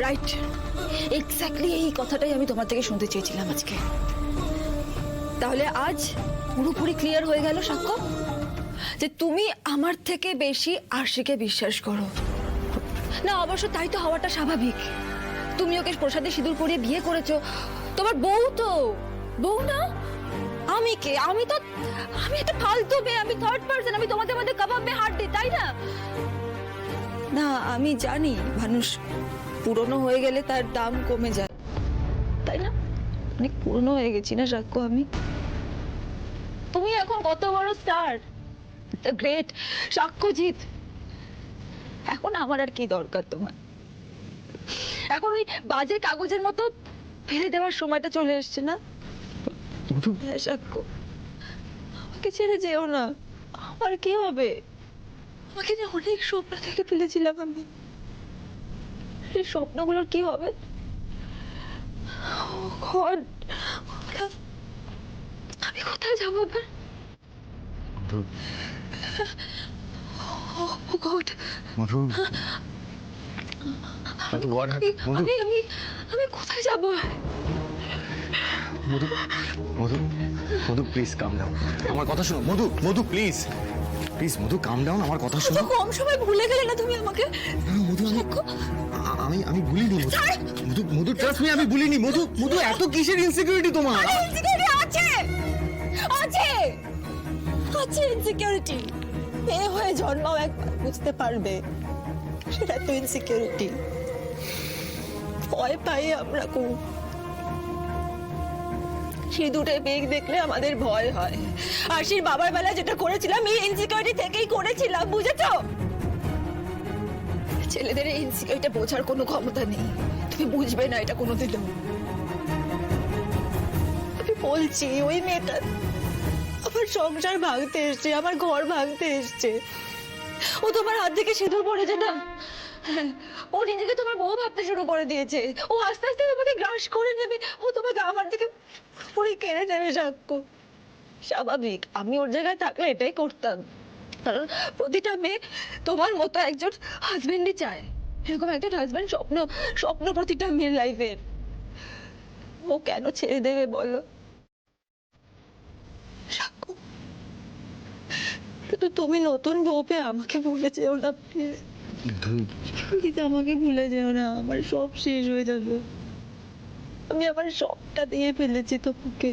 Right, exactly এই কথাটাই আমি তোমার থেকে শুনতে চেয়েছিলাম আজকে। তাহলে আজ পুরোপুরি ক্লিয়ার হয়ে গেল সাক্ষ্য যে তুমি আমার থেকে বেশি আরশিকে বিশ্বাস করো। না অবশ্য তাই তো হওয়াটা স্বাভাবিক। তুমি ওকে প্রসাদে সিঁদুর পরিয়ে বিয়ে করেছো, তোমার বউ তো। বউ না? আমি কে? আমি একটা ফালতু মেয়ে, আমি থার্ড পার্সন, আমি তোমাদের মধ্যে কাবাব মে হাত দিই, তাই না? না আমি জানি মানুষ পুরনো হয়ে গেলে তার দাম কমে যায়, তাই না? অনেক পুরনো হয়ে গেছি না সাক্ষ্য আমি? তুমি এখন কত বড় স্টার, দ্য গ্রেট সাক্ষ্যজিৎ। এখন আমার আর কি দরকার তোমার? এখন ওই বাজে কাগজের মতো ফেলে দেওয়ার সময়টা চলে এসছে না? হ্যাঁ সাক্ষ্য, আমাকে ছেড়ে যেও না। আমার কি হবে? আমাকে যে অনেক স্বপ্ন থেকে ফেলেছিলাম আমি, সেই স্বপ্নগুলোর কি হবে? Oh God, আমি কোথায় যাবো এবার? Oh God, মধু, আমি কোথায় যাবো? মধু, মধু, মধু প্লিজ কাম ডাউন, আমার কথা শোনো। Madhu, Madhu please, please Madhu come down, আমার কথা শোনো। কম সময় ভুলে গেলে না তুমি আমাকে? মধু, আমি আমি ভুলিনি মধু। মধু, মধু ট্রাস্ট মি, আমি ভুলিনি মধু। মধু এত কিসের ইনসিকিউরিটি তোমার? ইনসিকিউরিটি আছে, আছে, আছে ইনসিকিউরিটি। মেয়ে হয়ে জন্মাও একবার, বুঝতে পারবে সেটা তো ইনসিকিউরিটি। ভয় পাই আমরা খুব। সিঁদুরে মেঘ দেখলে আমাদের ভয় হয়। আরশির বাবার বেলায় যেটা করেছিলাম এই ইনসিকিউরিটি থেকেই করেছিলাম, বুঝেছো? ছেলেদের এই ইনসিকিউরিটি বোঝার কোনো ক্ষমতা নেই। তুমি বুঝবে না এটা কোনোদিনও। আমি বলছি ওই মেয়েটা আমার সংসার ভাঙতে এসছে, আমার ঘর ভাঙতে এসছে। ও তোমার হাত থেকে সিঁদুর পড়েছে না, ও নিজেকে তোমার বউ ভাবতে শুরু করে দিয়েছে। ও আস্তে আস্তে তোমাকে গ্রাস করে নেবে, ও তোমাকে আমার দিকে পুরো কেড়ে নেবে সাক্ষ্য। স্বাভাবিক, আমি ওর জায়গায় থাকলে এটাই করতাম। কারণ প্রতিটা মেয়ে তোমার মতো একজন হাজবেন্ডই চায়। এরকম একজন হাজবেন্ড স্বপ্ন, স্বপ্ন প্রতিটা মেয়ের লাইফের। ও কেন ছেড়ে দেবে বলো সাক্ষ্য? কিন্তু তুমি নতুন বউ পেয়ে আমাকে ভুলে যেও না প্লিজ। প্লিজ আমাকে ভুলে যেও না, আমার সব শেষ হয়ে যাবে। আমি আমার সবটা দিয়ে ফেলেছি তোমাকে।